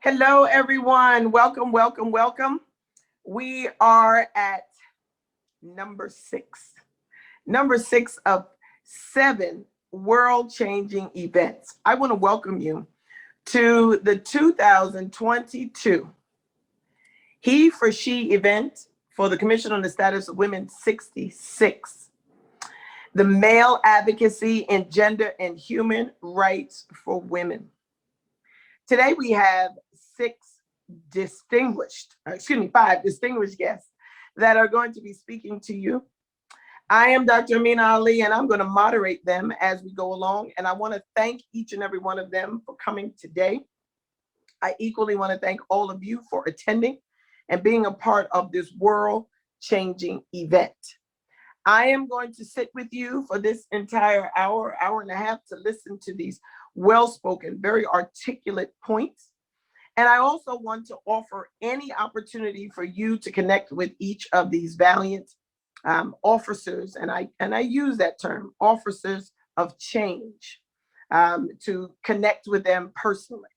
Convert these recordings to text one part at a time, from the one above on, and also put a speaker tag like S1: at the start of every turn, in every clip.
S1: Hello, everyone. Welcome, welcome, welcome. We are at number six. Number six of 7 world-changing events. I want to welcome you to the 2022 HeForShe event for the Commission on the Status of Women 66, the Male Advocacy in Gender and Human Rights for Women. Today we have 5 distinguished guests that are going to be speaking to you. I am Dr. Amina Ali, and I'm going to moderate them as we go along. And I want to thank each and every one of them for coming today. I equally want to thank all of you for attending and being a part of this world-changing event. I am going to sit with you for this entire hour and a half to listen to these well-spoken, very articulate points. And I also want to offer any opportunity for you to connect with each of these valiant officers, and I use that term, officers of change, to connect with them personally.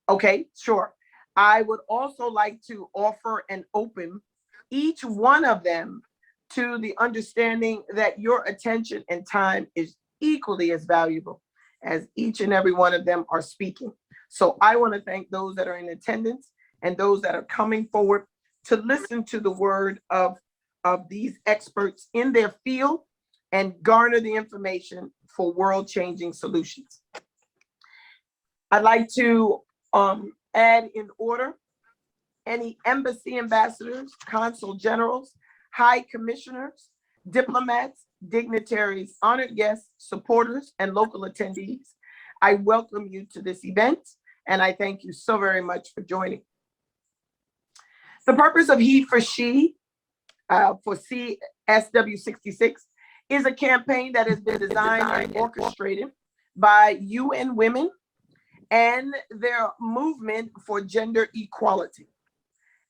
S1: Okay, sure. I would also like to offer and open each one of them to the understanding that your attention and time is equally as valuable as each and every one of them are speaking. So I want to thank those that are in attendance and those that are coming forward to listen to the word of these experts in their field and garner the information for world-changing solutions. I'd like to add in order any embassy ambassadors, consul generals, high commissioners, diplomats, dignitaries, honored guests, supporters, and local attendees. I welcome you to this event, and I thank you so very much for joining. The purpose of HeForShe for CSW 66 is a campaign that has been designed and orchestrated by UN Women and their movement for gender equality.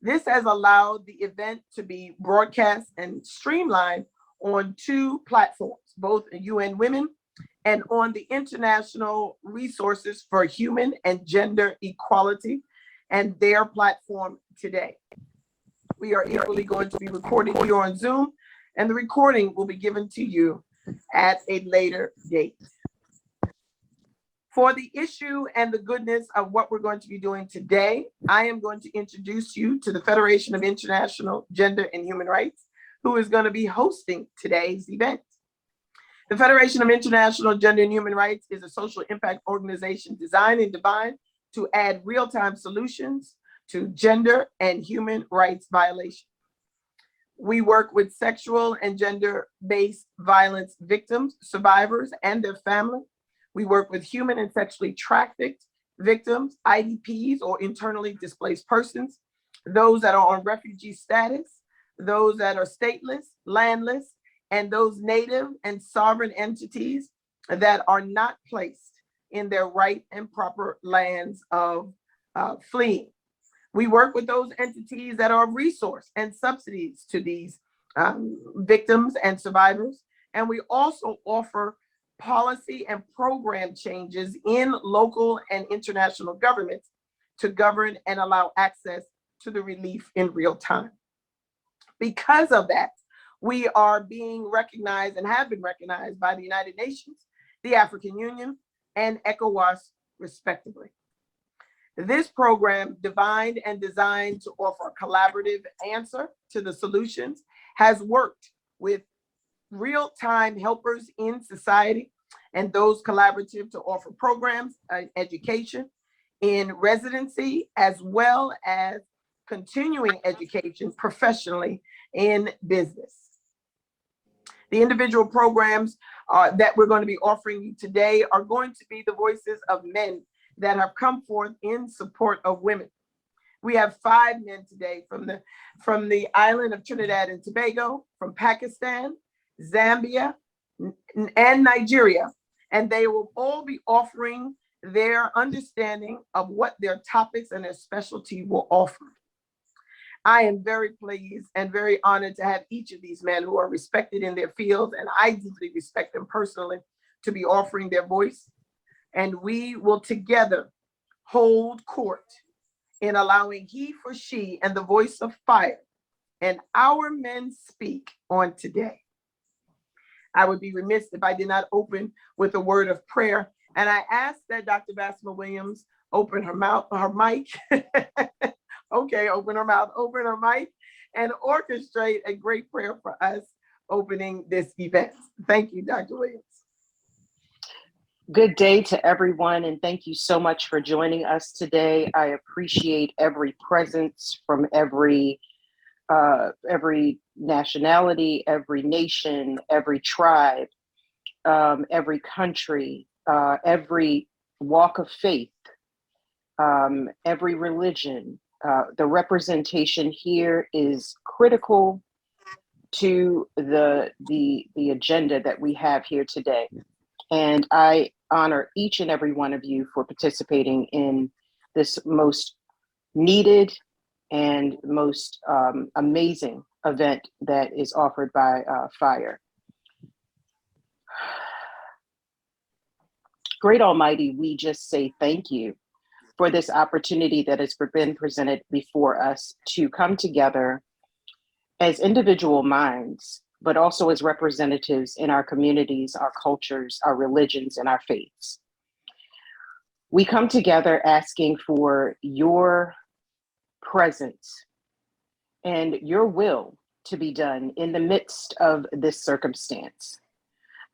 S1: This has allowed the event to be broadcast and streamlined on 2 platforms, both UN Women and on the International Resources for Human and Gender Equality and their platform today. We are equally going to be recording here on Zoom, and the recording will be given to you at a later date. For the issue and the goodness of what we're going to be doing today, I am going to introduce you to the Federation of International Gender and Human Rights, who is going to be hosting today's event. The Federation of International Gender and Human Rights is a social impact organization designed and defined to add real-time solutions to gender and human rights violations. We work with sexual and gender-based violence victims, survivors, and their families. We work with human and sexually trafficked victims, IDPs, or internally displaced persons, those that are on refugee status, those that are stateless, landless, and those native and sovereign entities that are not placed in their right and proper lands of fleeing. We work with those entities that are a resource and subsidies to these victims and survivors. And we also offer policy and program changes in local and international governments to govern and allow access to the relief in real time. Because of that, we are being recognized and have been recognized by the United Nations, the African Union, and ECOWAS, respectively. This program, divined and designed to offer a collaborative answer to the solutions, has worked with real-time helpers in society and those collaborative to offer programs, education in residency, as well as continuing education professionally in business. The individual programs that we're going to be offering you today are going to be the voices of men that have come forth in support of women. We have 5 men today from the island of Trinidad and Tobago, from Pakistan, Zambia, and Nigeria, and they will all be offering their understanding of what their topics and their specialty will offer. I am very pleased and very honored to have each of these men who are respected in their fields, and I deeply respect them personally, to be offering their voice. And we will together hold court in allowing HeForShe and the voice of FIGHR and our men speak on today. I would be remiss if I did not open with a word of prayer. And I ask that Dr. Basma Williams open her mouth, her mic. Okay, open her mouth, open her mic, and orchestrate a great prayer for us opening this event. Thank you, Dr. Williams.
S2: Good day to everyone, and thank you so much for joining us today. I appreciate every presence from every nationality, every nation, every tribe, every country, every walk of faith, every religion. The representation here is critical to the agenda that we have here today. And I honor each and every one of you for participating in this most needed and most amazing event that is offered by FIGHR. Great Almighty, we just say thank you for this opportunity that has been presented before us to come together as individual minds, but also as representatives in our communities, our cultures, our religions, and our faiths. We come together asking for your presence and your will to be done in the midst of this circumstance.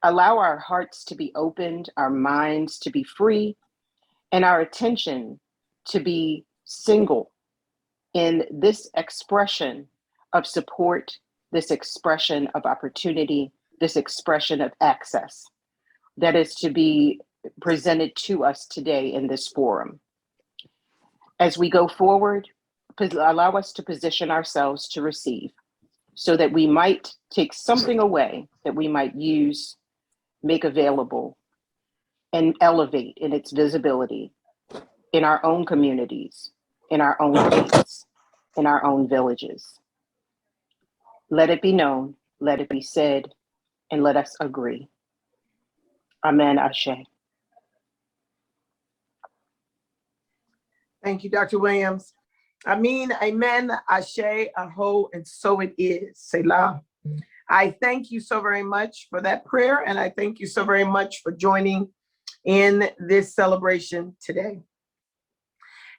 S2: Allow our hearts to be opened, our minds to be free, and our attention to be single in this expression of support, this expression of opportunity, this expression of access that is to be presented to us today in this forum. As we go forward, allow us to position ourselves to receive so that we might take something away that we might use, make available, and elevate in its visibility in our own communities, in our own faiths, in our own villages. Let it be known, let it be said, and let us agree. Amen, Ashe.
S1: Thank you, Dr. Williams. Amen, amen, Ashe, Aho, and so it is. Selah. I thank you so very much for that prayer, and I thank you so very much for joining in this celebration today.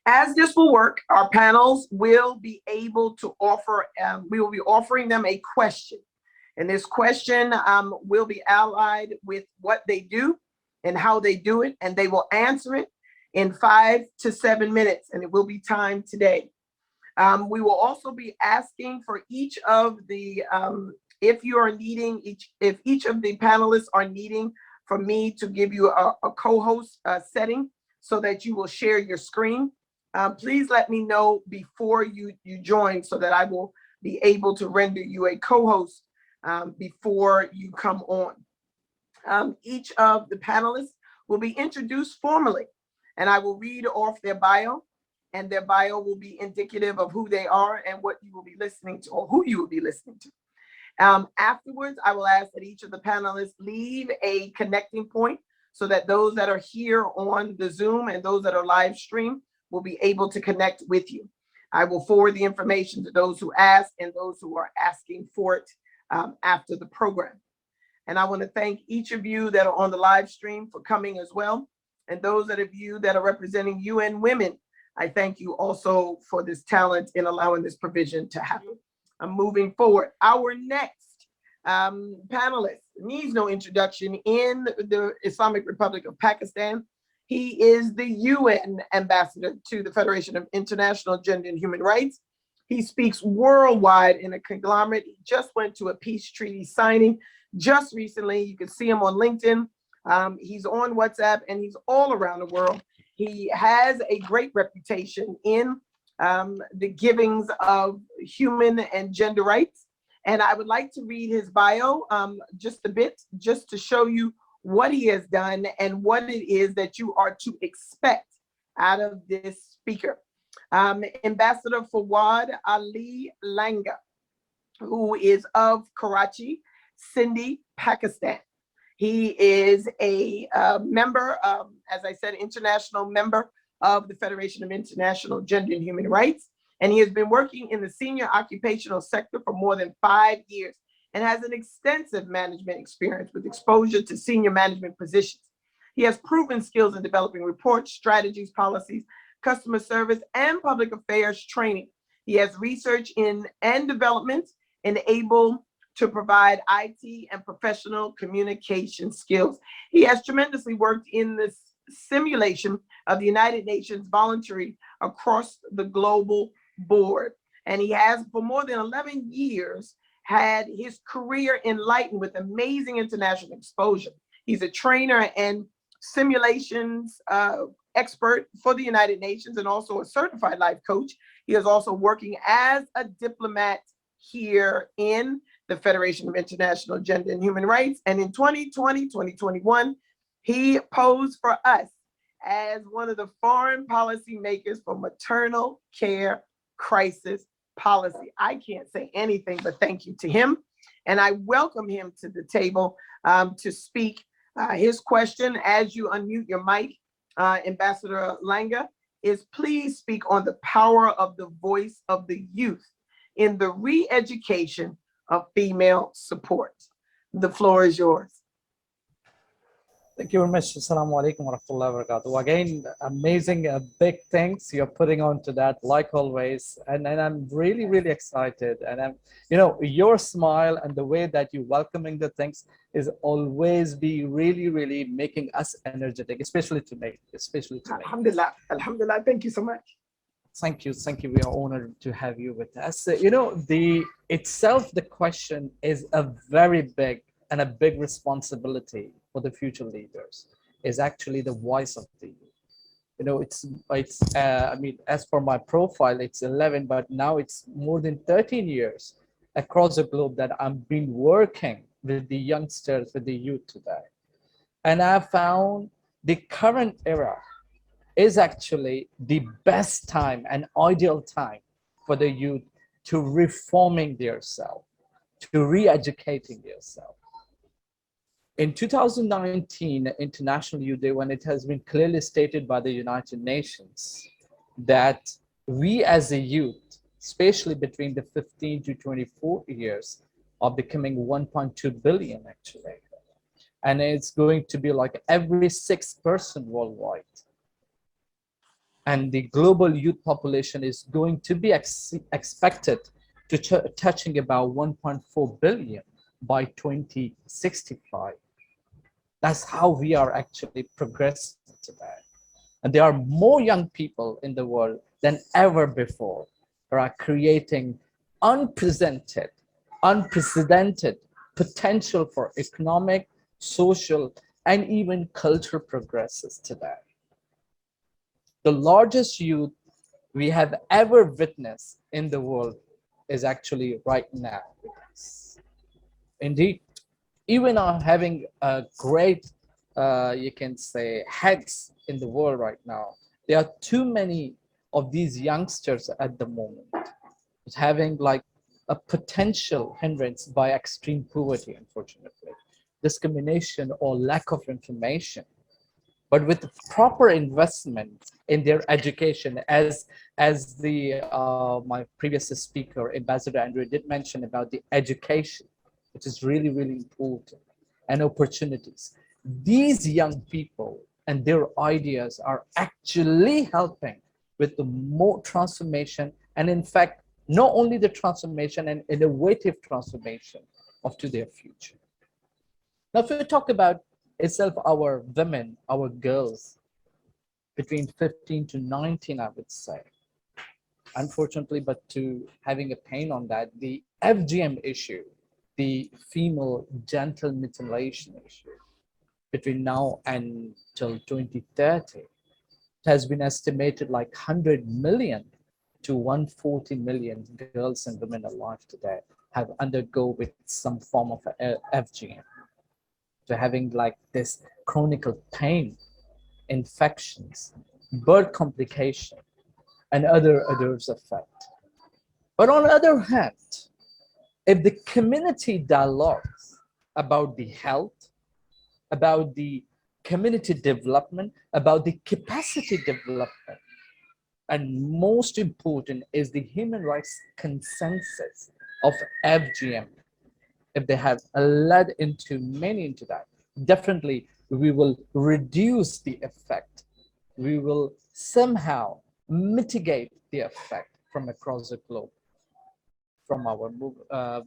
S1: As this will work, our panels will be able to offer, we will be offering them a question. And this question will be allied with what they do and how they do it, and they will answer it in 5 to 7 minutes, and it will be timed today. We will also be asking for each of the, if you are needing, if each of the panelists are needing for me to give you a co-host setting so that you will share your screen, please let me know before you join so that I will be able to render you a co-host before you come on. Each of the panelists will be introduced formally, and I will read off their bio, and their bio will be indicative of who they are and what you will be listening to, or who you will be listening to. Afterwards, I will ask that each of the panelists leave a connecting point so that those that are here on the Zoom and those that are live stream will be able to connect with you. I will forward the information to those who ask and those who are asking for it after the program. And I want to thank each of you that are on the live stream for coming as well. And those of you that are representing UN Women, I thank you also for this talent in allowing this provision to happen. I'm moving forward. Our next panelist needs no introduction in the Islamic Republic of Pakistan. He is the UN ambassador to the Federation of International Gender and Human Rights. He speaks worldwide in a conglomerate. He just went to a peace treaty signing just recently. You can see him on LinkedIn. He's on WhatsApp, and he's all around the world. He has a great reputation in the givings of human and gender rights. And I would like to read his bio just a bit, just to show you what he has done and what it is that you are to expect out of this speaker. Ambassador Fawad Ali Langa, who is of Karachi, Sindhi, Pakistan. He is a member, as I said, international member of the Federation of International Gender and Human Rights, and he has been working in the senior occupational sector for more than 5 years and has an extensive management experience with exposure to senior management positions. He has proven skills in developing reports, strategies, policies, customer service, and public affairs training. He has research in and development and able to provide IT and professional communication skills. He has tremendously worked in the simulation of the United Nations voluntary across the global board. And he has, for more than 11 years, had his career enlightened with amazing international exposure. He's a trainer and simulations expert for the United Nations and also a certified life coach. He is also working as a diplomat here in the Federation of International Gender and Human Rights. And in 2020, 2021, he posed for us as one of the foreign policy makers for maternal care crisis policy. I can't say anything but thank you to him. And I welcome him to the table to speak. His question, as you unmute your mic, Ambassador Langa, is please speak on the power of the voice of the youth in the re-education of female support. The floor is yours.
S3: Thank you very much. Assalamu alaikum wa rahmatullahi wa barakatuh. Again, amazing, big things you're putting onto that, like always. And I'm really, really excited. And I'm, your smile and the way that you're welcoming the things is always be really, really making us energetic, especially to me.
S1: Alhamdulillah, alhamdulillah. Thank you so much.
S3: Thank you. We are honored to have you with us. The question is a very big and a big responsibility for the future leaders, is actually the voice of the youth. As for my profile, it's 11, but now it's more than 13 years across the globe that I've been working with the youngsters, with the youth today. And I found the current era is actually the best time and ideal time for the youth to reforming themselves, to re-educating themselves. In 2019, International Youth Day, when it has been clearly stated by the United Nations that we as a youth, especially between the 15 to 24 years, are becoming 1.2 billion actually. And it's going to be like every 6th person worldwide. And the global youth population is going to be expected to touching about 1.4 billion by 2065. That's how we are actually progressing today. And there are more young people in the world than ever before who are creating unprecedented potential for economic, social, and even cultural progresses today. The largest youth we have ever witnessed in the world is actually right now with us. Indeed, even are having a great, you can say, heads in the world right now. There are too many of these youngsters at the moment. It's having like a potential hindrance by extreme poverty, unfortunately, discrimination or lack of information. But with the proper investment in their education, as my previous speaker, Ambassador Andrew, did mention about the education, which is really, really important, and opportunities. These young people and their ideas are actually helping with the more transformation, and in fact, not only the transformation and innovative transformation of to their future. Now, if we talk about itself, our women, our girls, between 15 to 19, I would say, unfortunately, but to having a pain on that, the FGM issue, the female genital mutilation issue, between now and till 2030, it has been estimated like 100 million to 140 million girls and women alive today have undergo with some form of FGM. To having like this chronic pain, infections, birth complication, and other adverse effect. But on the other hand, if the community dialogues about the health, about the community development, about the capacity development. And most important is the human rights consensus of FGM. If they have led into many into that, definitely we will reduce the effect. We will somehow mitigate the effect from across the globe from our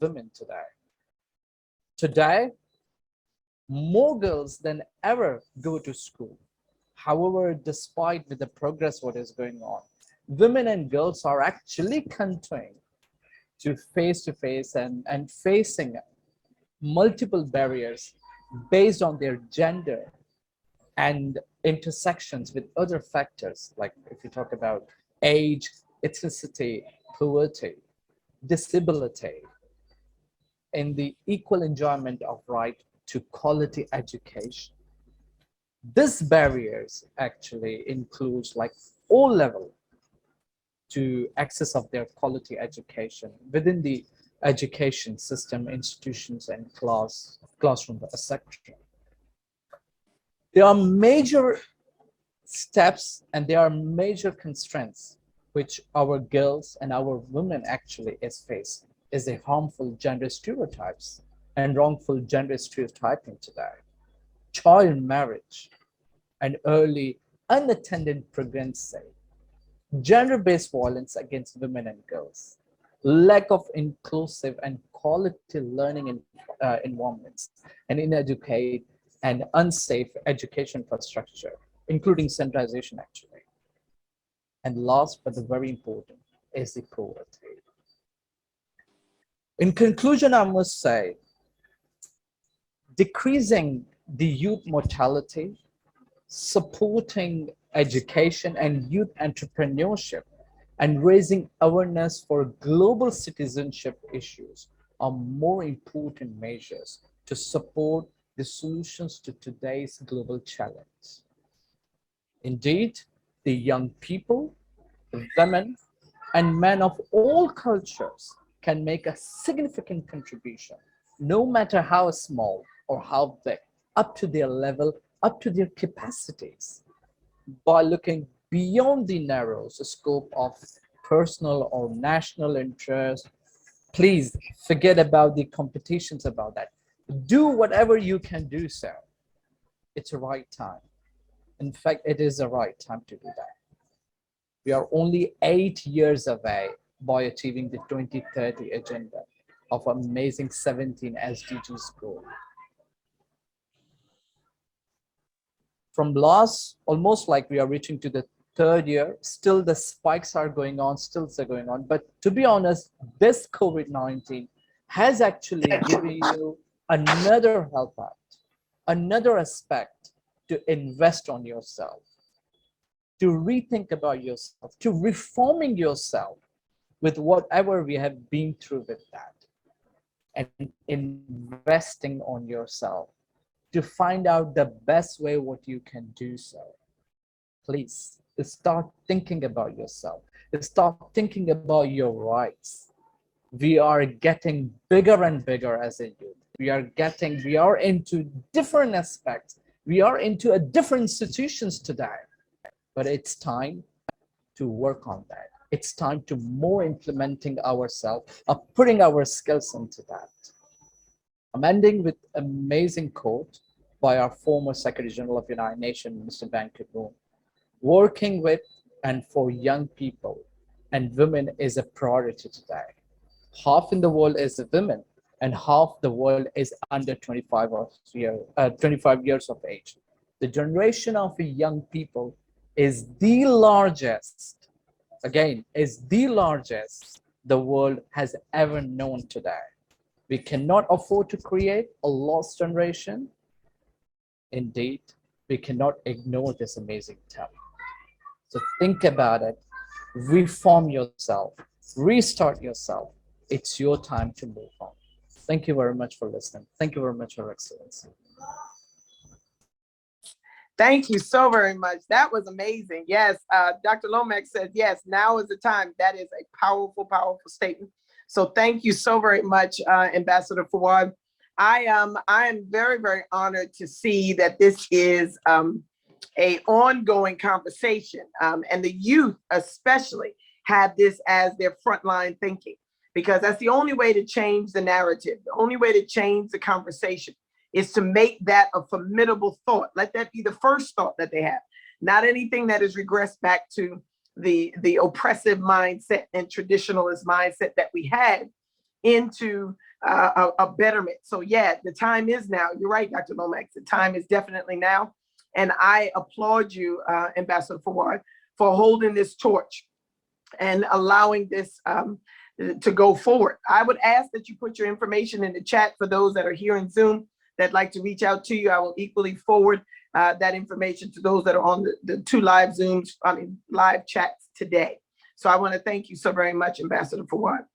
S3: women today. Today, more girls than ever go to school. However, despite with the progress what is going on, women and girls are actually continuing to face and facing multiple barriers based on their gender and intersections with other factors, like if you talk about age, ethnicity, poverty, disability, and the equal enjoyment of right to quality education. These barriers actually includes like all level to access of their quality education within the education system, institutions, and classroom, etc. There are major steps and there are major constraints which our girls and our women actually is facing, is the harmful gender stereotypes and wrongful gender stereotyping today. Child marriage and early unattended pregnancy, gender-based violence against women and girls, lack of inclusive and quality learning environments, and inadequate and unsafe education infrastructure, including centralization actually. And last but the very important is the poverty. In conclusion, I must say, decreasing the youth mortality, supporting education and youth entrepreneurship, and raising awareness for global citizenship issues are more important measures to support the solutions to today's global challenge. Indeed, the young people, women, and men of all cultures can make a significant contribution, no matter how small or how big, up to their level, up to their capacities, by looking beyond the narrow scope of personal or national interest. Please forget about the competitions about that. Do whatever you can do so. It's the right time. In fact, it is the right time to do that. We are only 8 years away by achieving the 2030 agenda of amazing 17 SDGs goal. From last, almost like we are reaching to the third year, still the spikes are going on, still they're going on. But to be honest, this COVID-19 has actually given you another help out, another aspect to invest on yourself, to rethink about yourself, to reforming yourself with whatever we have been through with that, and investing on yourself to find out the best way what you can do so. Please start thinking about yourself. Start thinking about your rights. We are getting bigger and bigger as a youth. We are into different aspects. We are into a different institutions today, but it's time to work on that. It's time to more implementing ourselves, putting our skills into that. I'm ending with an amazing quote by our former Secretary General of the United Nations, Mr. Ban Ki-moon. Working with and for young people and women is a priority today. Half in the world is women and half the world is under 25 years of age. The generation of young people is the largest, again, is the largest the world has ever known today. We cannot afford to create a lost generation. Indeed, we cannot ignore this amazing talent. So think about it, reform yourself, restart yourself. It's your time to move on. Thank you very much for listening. Thank you very much, Your Excellency.
S1: Thank you so very much. That was amazing. Yes, Dr. Lomax says, yes, now is the time. That is a powerful, powerful statement. So thank you so very much, Ambassador Fawad. I am very, very honored to see that this is a ongoing conversation, and the youth especially have this as their frontline thinking, because that's the only way to change the narrative. The only way to change the conversation is to make that a formidable thought. Let that be the first thought that they have, not anything that is regressed back to the oppressive mindset and traditionalist mindset that we had, into a betterment. So yeah, the time is now. You're right, Dr. Lomax. The time is definitely now. And I applaud you, Ambassador Fawad, for holding this torch and allowing this to go forward. I would ask that you put your information in the chat for those that are here in Zoom that'd like to reach out to you. I will equally forward that information to those that are on the 2 live Zooms, live chats today. So I want to thank you so very much, Ambassador Fawad.